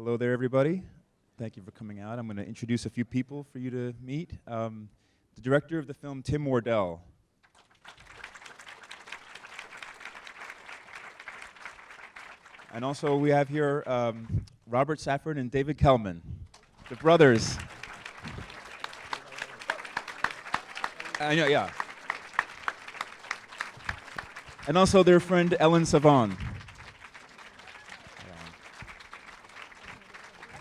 Hello there, everybody. Thank you for coming out. I'm going to introduce a few people for you to meet. The director of the film, Tim Wardle. And also we have here Robert Shafran and David Kellman, the brothers. Yeah. And also their friend Ellen Savon.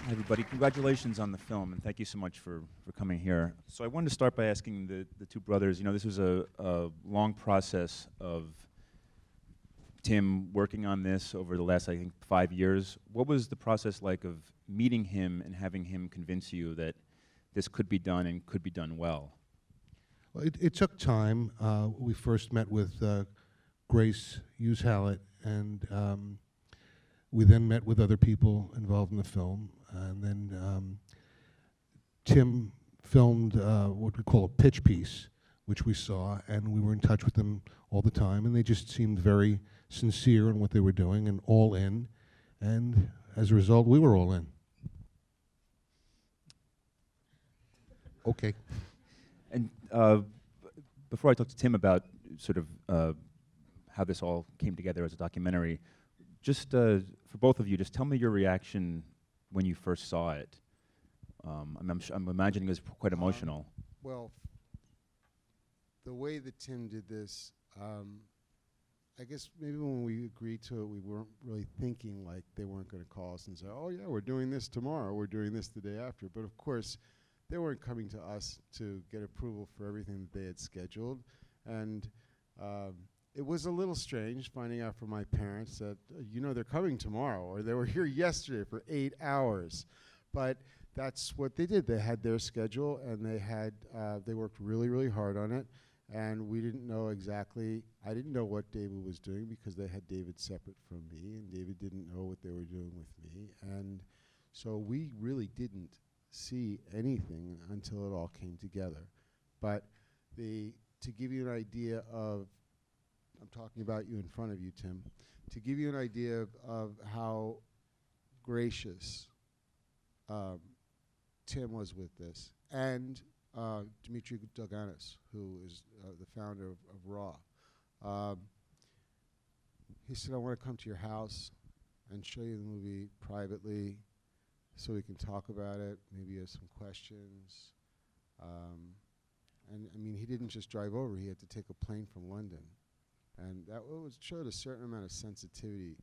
Hi, everybody. Congratulations on the film, and thank you so much for coming here. So I wanted to start by asking the two brothers, you know, this was a long process of Tim working on this over the last, I think, 5 years. What was the process like of meeting him and having him convince you that this could be done and could be done well? Well, it took time. We first met with Grace Hewes-Hallett, and we then met with other people involved in the film. And then Tim filmed what we call a pitch piece, which we saw, and we were in touch with them all the time, and they just seemed very sincere in what they were doing and all in. And as a result, we were all in. Okay. And before I talk to Tim about sort of how this all came together as a documentary, just for both of you, just tell me your reaction when you first saw it. I'm imagining it was quite emotional. Well, the way that Tim did this, I guess maybe when we agreed to it, we weren't really thinking like they weren't going to call us and say, oh yeah, we're doing this tomorrow, we're doing this the day after. But of course, they weren't coming to us to get approval for everything that they had scheduled. And it was a little strange finding out from my parents that, you know, they're coming tomorrow, or they were here yesterday for 8 hours. But that's what they did. They had their schedule, and they worked really, really hard on it. And we didn't know exactly, I didn't know what David was doing because they had David separate from me, and David didn't know what they were doing with me. And so we really didn't see anything until it all came together. But to give you an idea of, I'm talking about you in front of you, Tim, to give you an idea of how gracious Tim was with this, and Dimitri Doganis, who is the founder of Raw. He said, I want to come to your house and show you the movie privately so we can talk about it, maybe you have some questions. And I mean, he didn't just drive over, he had to take a plane from London. And that showed a certain amount of sensitivity.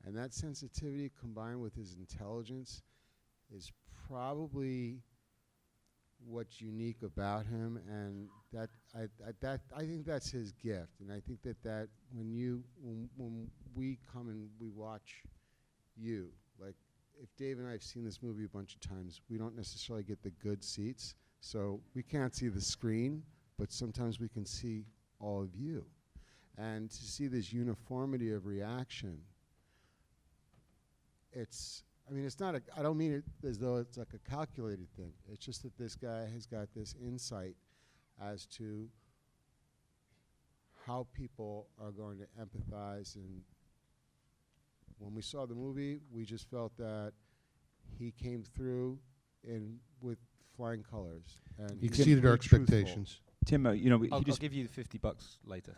And that sensitivity combined with his intelligence is probably what's unique about him, and I think that's his gift. And I think that when we come and we watch you, like if Dave and I have seen this movie a bunch of times, we don't necessarily get the good seats, so we can't see the screen, but sometimes we can see all of you. And to see this uniformity of reaction, it's not I don't mean it as though it's like a calculated thing. It's just that this guy has got this insight as to how people are going to empathize. And when we saw the movie, we just felt that he came through with flying colors. And he exceeded our expectations. Tim, you know, I'll give you the $50 later.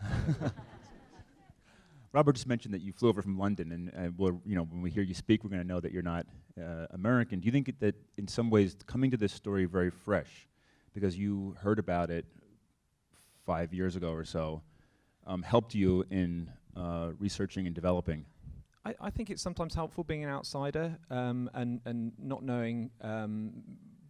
Robert just mentioned that you flew over from London, and you know, when we hear you speak, we're going to know that you're not American. Do you think that in some ways coming to this story very fresh, because you heard about it 5 years ago or so, helped you in researching and developing? I think it's sometimes helpful being an outsider and not knowing,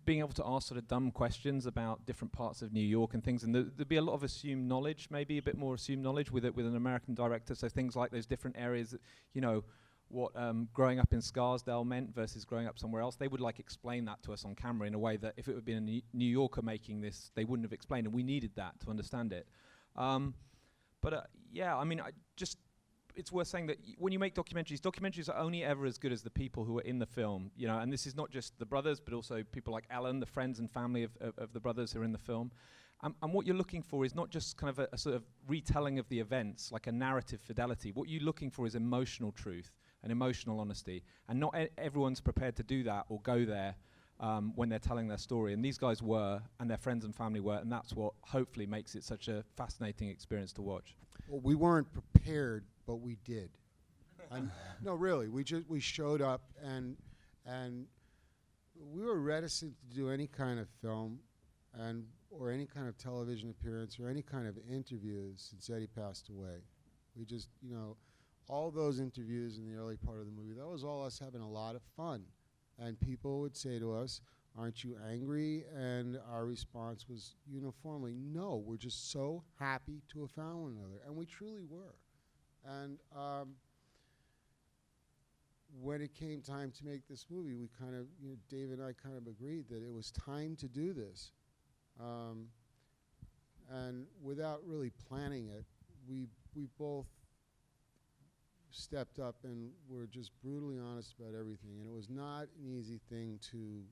being able to ask sort of dumb questions about different parts of New York and things, and there'd be a lot of assumed knowledge, maybe a bit more assumed knowledge with an American director. So things like those different areas, that, you know, what growing up in Scarsdale meant versus growing up somewhere else. They would like explain that to us on camera in a way that if it had been a New Yorker making this, they wouldn't have explained, and we needed that to understand it. Yeah, I mean, it's worth saying that when you make documentaries are only ever as good as the people who are in the film, you know, and this is not just the brothers, but also people like Ellen, the friends and family of the brothers who are in the film. And what you're looking for is not just kind of a sort of retelling of the events, like a narrative fidelity. What you're looking for is emotional truth. an emotional honesty. And not everyone's prepared to do that or go there when they're telling their story. And these guys were, and their friends and family were, and that's what hopefully makes it such a fascinating experience to watch. Well, we weren't prepared, but we did. No, really, we showed up, and we were reticent to do any kind of film or any kind of television appearance or any kind of interviews since Eddie passed away. We just, all those interviews in the early part of the movie, that was all us having a lot of fun. And people would say to us, "Aren't you angry?" And our response was uniformly, "No, we're just so happy to have found one another." And we truly were. And when it came time to make this movie, we kind of, Dave and I kind of agreed that it was time to do this. And without really planning it, we both stepped up and were just brutally honest about everything. And it was not an easy thing to,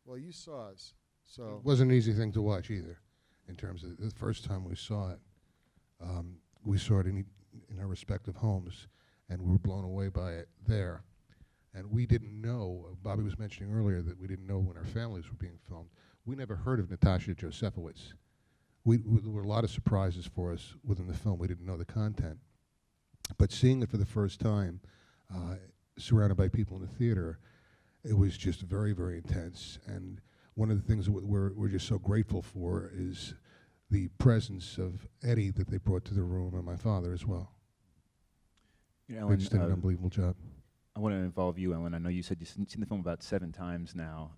well, you saw us, so. It wasn't an easy thing to watch either, in terms of the first time we saw it. We saw it in our respective homes, and we were blown away by it there. And we didn't know, Bobby was mentioning earlier that we didn't know when our families were being filmed. We never heard of Natasha Josefowicz. There were a lot of surprises for us within the film. We didn't know the content. But seeing it for the first time, surrounded by people in the theater, it was just very, very intense. And one of the things that we're just so grateful for is the presence of Eddie that they brought to the room, and my father as well. They just did an unbelievable job. I want to involve you, Ellen. I know you said you've seen the film about 7 times now.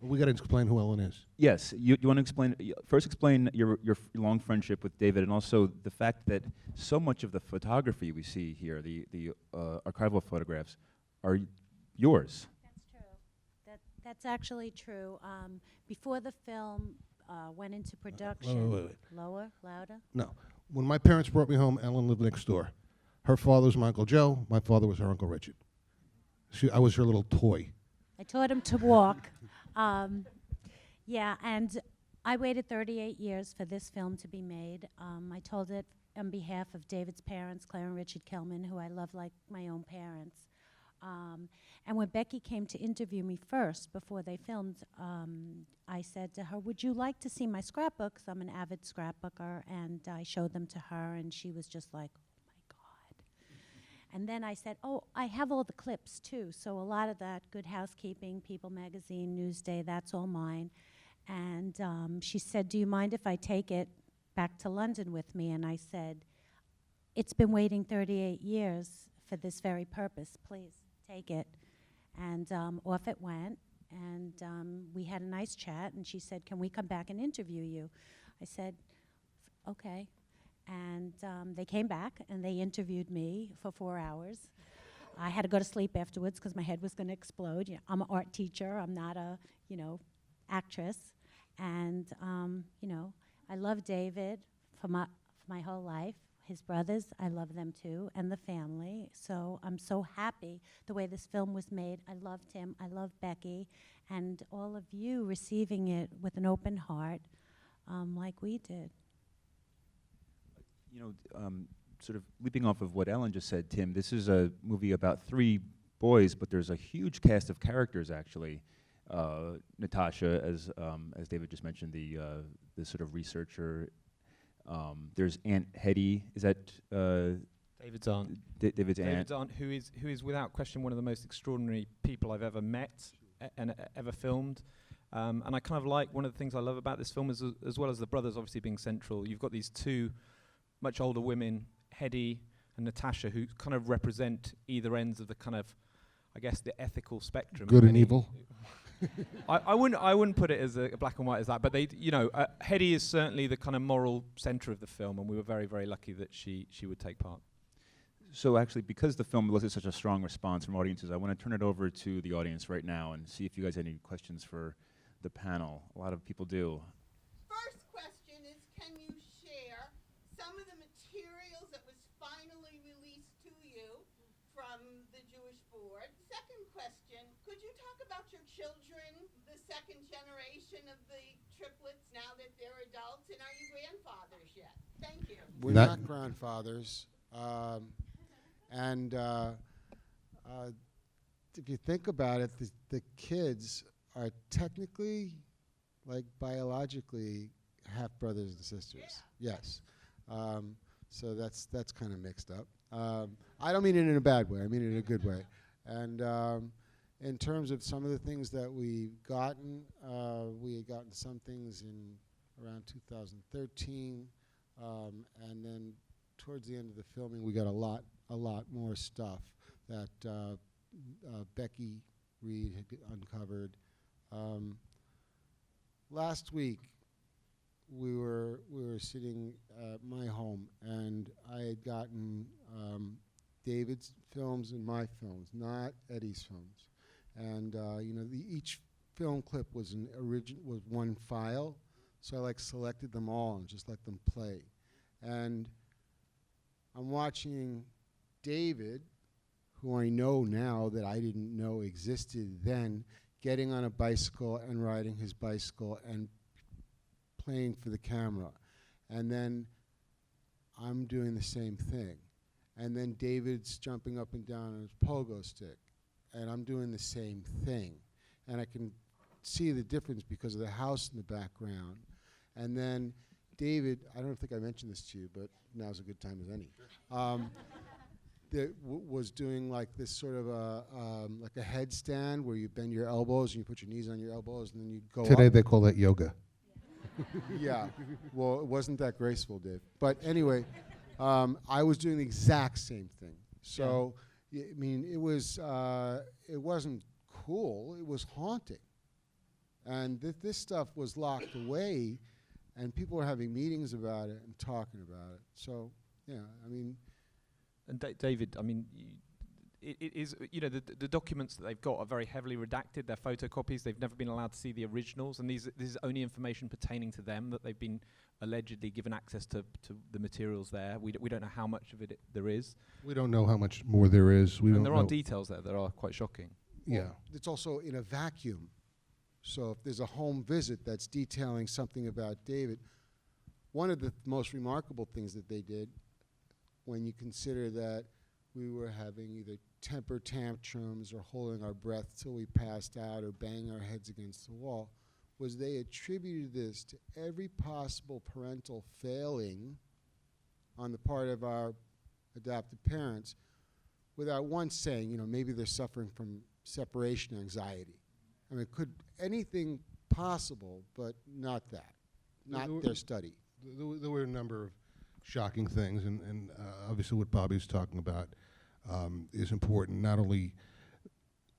We got to explain who Ellen is. Yes, you want to explain, first explain your long friendship with David, and also the fact that so much of the photography we see here, the archival photographs, are yours. That's true. That's actually true. Before the film went into production. Wait. Lower, louder. No. When my parents brought me home, Ellen lived next door. Her father was my Uncle Joe. My father was her Uncle Richard. I was her little toy. I taught him to walk. Yeah, and I waited 38 years for this film to be made. I told it on behalf of David's parents, Claire and Richard Kellman, who I love like my own parents. And when Becky came to interview me first, before they filmed, I said to her, "Would you like to see my scrapbooks?" I'm an avid scrapbooker, and I showed them to her, and she was just like, and then I said, "Oh, I have all the clips too." So a lot of that, Good Housekeeping, People Magazine, Newsday, that's all mine. And she said, "Do you mind if I take it back to London with me?" And I said, "It's been waiting 38 years for this very purpose. Please take it." And off it went. And we had a nice chat. And she said, "Can we come back and interview you?" I said, "Okay." And they came back and they interviewed me for 4 hours. I had to go to sleep afterwards because my head was going to explode. I'm an art teacher. I'm not a, actress. And, I love David for my whole life. His brothers, I love them too, and the family. So I'm so happy the way this film was made. I loved him. I love Becky. And all of you receiving it with an open heart like we did. Sort of leaping off of what Ellen just said, Tim, this is a movie about 3 boys, but there's a huge cast of characters, actually. Natasha, as David just mentioned, the sort of researcher. There's Aunt Hetty. Is that David's aunt. David's David's aunt, who is without question one of the most extraordinary people I've ever met and ever filmed. And I kind of like, one of the things I love about this film is, as well as the brothers obviously being central, you've got these 2 much older women, Hetty and Natasha, who kind of represent either ends of the kind of, I guess, the ethical spectrum. Good and evil. I wouldn't put it as a black and white as that, but they, Hetty is certainly the kind of moral center of the film, and we were very, very lucky that she would take part. So actually, because the film elicited such a strong response from audiences, I want to turn it over to the audience right now and see if you guys have any questions for the panel. A lot of people do. First question is, can you share some of the materials that was finally released to you from the Jewish board? Second question, could you talk about your children, the second generation of the triplets, now that they're adults, and are you grandfathers yet? Thank you. We're not grandfathers. And If you think about it, the kids are technically, like biologically, half brothers and sisters. Yeah. Yes. So that's kind of mixed up. I don't mean it in a bad way. I mean it in a good way. And in terms of some of the things that we had gotten some things in around 2013, and then towards the end of the filming, we got a lot more stuff that Becky Reed had uncovered. Last week, we were sitting at my home, and I had gotten David's films and my films, not Eddie's films, and each film clip was was one file, so I selected them all and just let them play, and I'm watching David, who I know now that I didn't know existed then, getting on a bicycle and riding his bicycle and playing for the camera. And then I'm doing the same thing. And then David's jumping up and down on his pogo stick, and I'm doing the same thing. And I can see the difference because of the house in the background. And then David, I don't think I mentioned this to you, but now's a good time as any. That was doing this sort of like a headstand where you bend your elbows and you put your knees on your elbows and then you go Today up. they call that yoga. Yeah, well, it wasn't that graceful, Dave. But anyway, I was doing the exact same thing. So, I mean, it wasn't cool. It was haunting. And this stuff was locked away, and people were having meetings about it and talking about it. So, yeah, I mean. And David, I mean, it is, the documents that they've got are very heavily redacted. They're photocopies. They've never been allowed to see the originals, and this is only information pertaining to them that they've been allegedly given access to the materials there. We don't know how much of it there is. We don't know how much more there is. And there are details there that are quite shocking. Yeah. Well, it's also in a vacuum. So if there's a home visit that's detailing something about David, one of the most remarkable things that they did, when you consider that we were having either temper tantrums or holding our breath till we passed out or banging our heads against the wall, was they attributed this to every possible parental failing on the part of our adopted parents without once saying, maybe they're suffering from separation anxiety. I mean, could anything possible, but not that, not their study. There were a number of shocking things, and obviously what Bobby's talking about is important, not only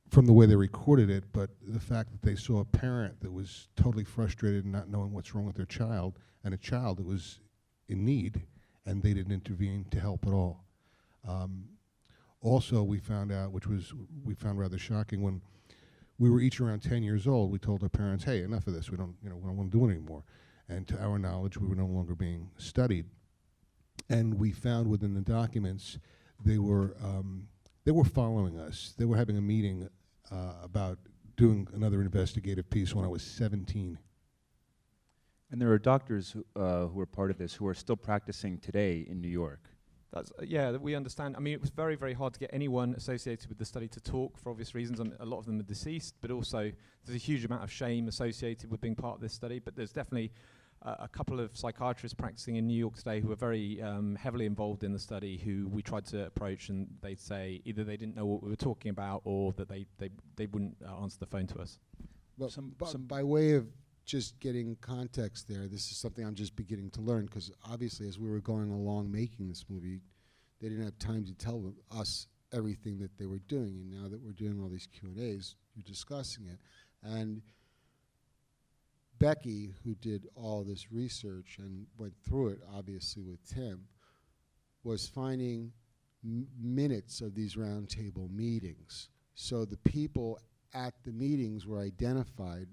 from the way they recorded it, but the fact that they saw a parent that was totally frustrated and not knowing what's wrong with their child, and a child that was in need, and they didn't intervene to help at all. Also, we found out, we found rather shocking, when we were each around 10 years old, we told our parents, hey, enough of this, we don't want to do it anymore. And to our knowledge, we were no longer being studied. And we found within the documents, they were following us. They were having a meeting about doing another investigative piece when I was 17. And there are doctors who are part of this who are still practicing today in New York. That's we understand. I mean, it was very, very hard to get anyone associated with the study to talk for obvious reasons. A lot of them are deceased, but also there's a huge amount of shame associated with being part of this study. But there's definitely a couple of psychiatrists practicing in New York today who are very heavily involved in the study, who we tried to approach, and they'd say either they didn't know what we were talking about or that they wouldn't answer the phone to us. But by way of just getting context there, this is something I'm just beginning to learn, because obviously as we were going along making this movie, they didn't have time to tell us everything that they were doing, and now that we're doing all these Q&As, you're discussing it. And Becky, who did all this research and went through it, obviously, with Tim, was finding minutes of these roundtable meetings. So the people at the meetings were identified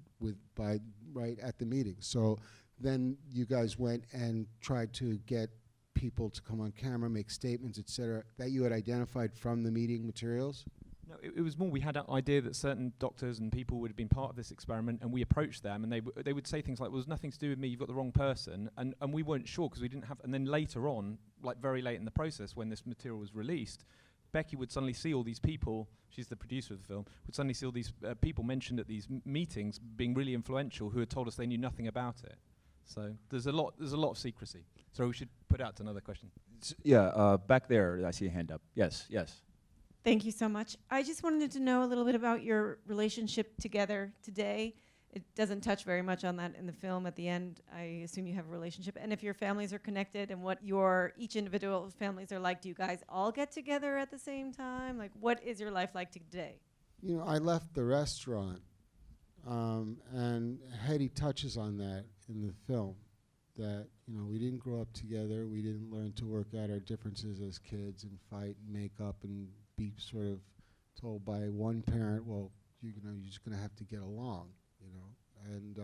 right at the meeting. So then you guys went and tried to get people to come on camera, make statements, et cetera, that you had identified from the meeting materials? No, it was more we had an idea that certain doctors and people would have been part of this experiment, and we approached them, and they would say things like, well, there's nothing to do with me, you've got the wrong person, and we weren't sure because we didn't have, and then later on, like very late in the process when this material was released, Becky would suddenly see all these people, she's the producer of the film, would suddenly see all these people mentioned at these meetings being really influential who had told us they knew nothing about it. So there's a lot of secrecy. So we should put out another question. Back there, I see a hand up. Yes, yes. Thank you so much. I just wanted to know a little bit about your relationship together today. It doesn't touch very much on that in the film. At the end, I assume you have a relationship. And if your families are connected and what your each individual families are like, do you guys all get together at the same time? Like, what is your life like today? You know, I left the restaurant, and Hetty touches on that in the film, that, you know, we didn't grow up together. We didn't learn to work out our differences as kids and fight and make up and be sort of told by one parent, well, you know, you're just going to have to get along, you know. And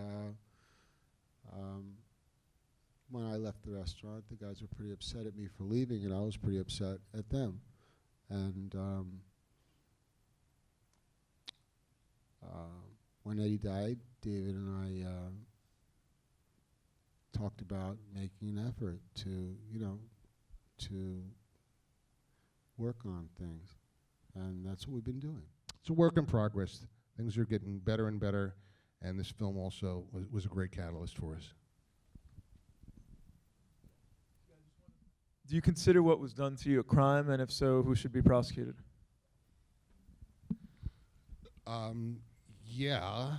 when I left the restaurant, the guys were pretty upset at me for leaving, and I was pretty upset at them. And when Eddie died, David and I talked about making an effort to, you know, to work on things. And that's what we've been doing. It's a work in progress. Things are getting better and better, and this film also was a great catalyst for us. Do you consider what was done to you a crime, and if so, who should be prosecuted? Yeah.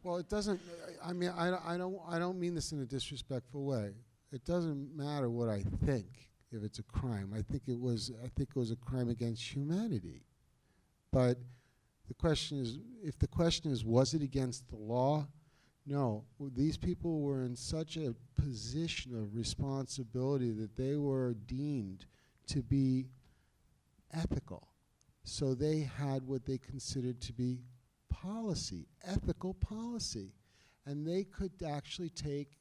Well, it doesn't. I mean, I don't mean this in a disrespectful way. It doesn't matter what I think if it's a crime. I think it was a crime against humanity. But the question is, if the question is, was it against the law? No. These people were in such a position of responsibility that they were deemed to be ethical. So they had what they considered to be policy, ethical policy. And they could actually take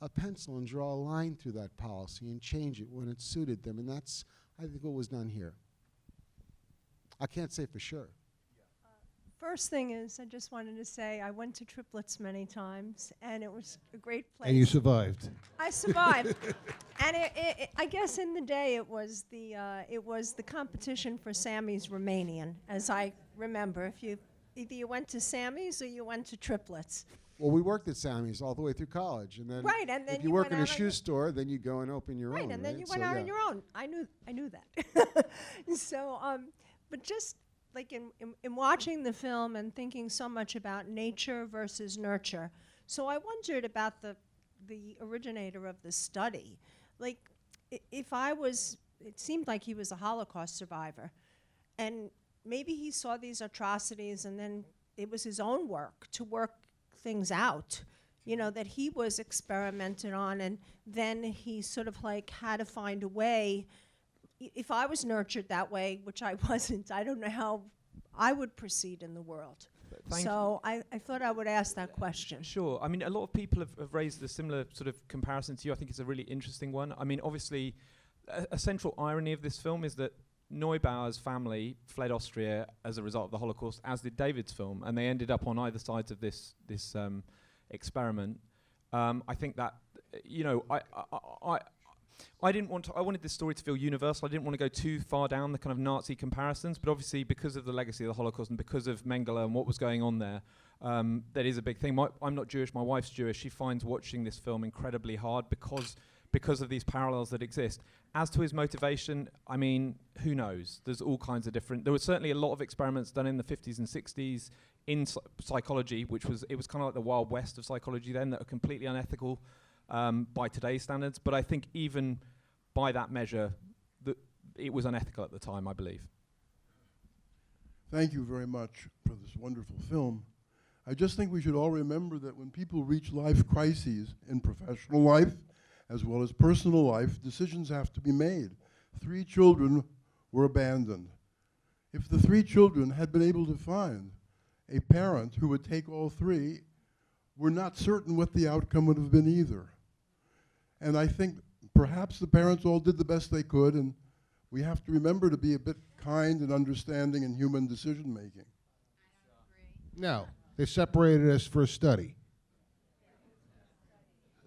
a pencil and draw a line through that policy and change it when it suited them. And that's, I think, what was done here. I can't say for sure. First thing is, I just wanted to say I went to Triplets many times, and it was a great place. And you survived. I survived. And I guess in the day it was the competition for Sammy's Romanian, as I remember. Either you went to Sammy's or you went to Triplets. Well, we worked at Sammy's all the way through college, and then, Right, and then if you you work went in a out on shoe your- store, then you go and open your own. Right, and then you So, went out yeah. on your own. I knew that. So, but just like in watching the film and thinking so much about nature versus nurture, so I wondered about the originator of the study. Like, it seemed like he was a Holocaust survivor, and maybe he saw these atrocities, and then it was his own work to work things out, you know, that he was experimented on, and then he sort of like had to find a way. If I was nurtured that way, which I wasn't, I don't know how I would proceed in the world. So I thought I would ask that question. Sure. I mean, a lot of people have raised a similar sort of comparison to you. I think it's a really interesting one. I mean, obviously, a central irony of this film is that Neubauer's family fled Austria as a result of the Holocaust, as did David's film, and they ended up on either sides of this experiment. I think that, you know, I didn't want to. I wanted this story to feel universal. I didn't want to go too far down the kind of Nazi comparisons, but obviously because of the legacy of the Holocaust and because of Mengele and what was going on there, that is a big thing. I'm not Jewish. My wife's Jewish. She finds watching this film incredibly hard because of these parallels that exist. As to his motivation, I mean, who knows? There's all kinds of different. There was certainly a lot of experiments done in the 50s and 60s in psychology, it was kind of like the Wild West of psychology then, that are completely unethical by today's standards. But I think even by that measure, it was unethical at the time, I believe. Thank you very much for this wonderful film. I just think we should all remember that when people reach life crises in professional life, as well as personal life, decisions have to be made. 3 children were abandoned. If the 3 children had been able to find a parent who would take all 3, we're not certain what the outcome would have been either. And I think perhaps the parents all did the best they could, and we have to remember to be a bit kind and understanding in human decision making. No, they separated us for a study.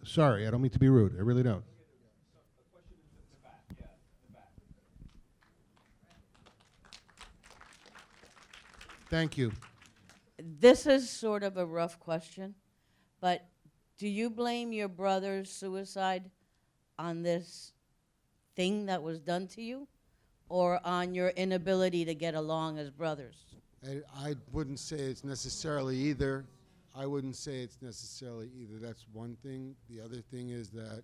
Sorry, I don't mean to be rude. I really don't. Thank you. This is sort of a rough question, but do you blame your brother's suicide on this thing that was done to you, or on your inability to get along as brothers? I wouldn't say it's necessarily either. I wouldn't say it's necessarily either. That's one thing. The other thing is that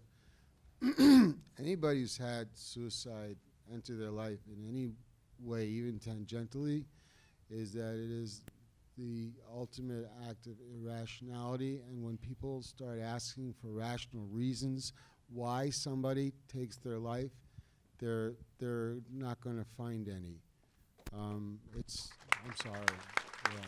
anybody who's had suicide enter their life in any way, even tangentially, is that it is the ultimate act of irrationality. And when people start asking for rational reasons why somebody takes their life, they're not going to find any. I'm sorry. Yeah.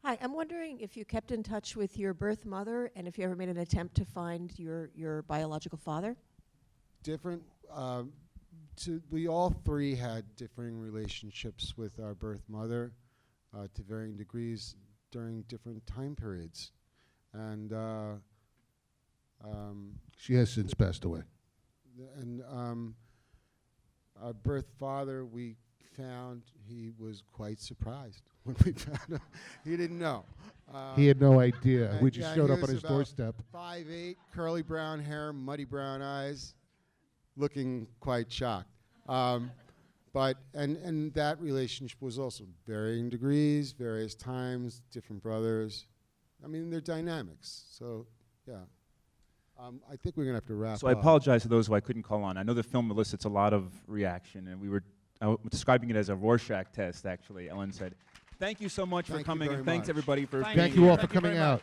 Hi, I'm wondering if you kept in touch with your birth mother and if you ever made an attempt to find your biological father? Different. We all three had differing relationships with our birth mother to varying degrees during different time periods. And She has since passed away. and our birth father, we found he was quite surprised when we found him. He didn't know. He had no idea. And We just showed he up on was his about doorstep. 5'8", curly brown hair, muddy brown eyes, looking quite shocked. But that relationship was also varying degrees, various times, different brothers. I mean, they're dynamics. So, yeah. I think we're going to have to wrap So up. I apologize to those who I couldn't call on. I know the film elicits a lot of reaction, and we were describing it as a Rorschach test, actually, Ellen said. Thank you so much for Thank you coming, very and thanks much. everybody for Thank being you all here. for coming out.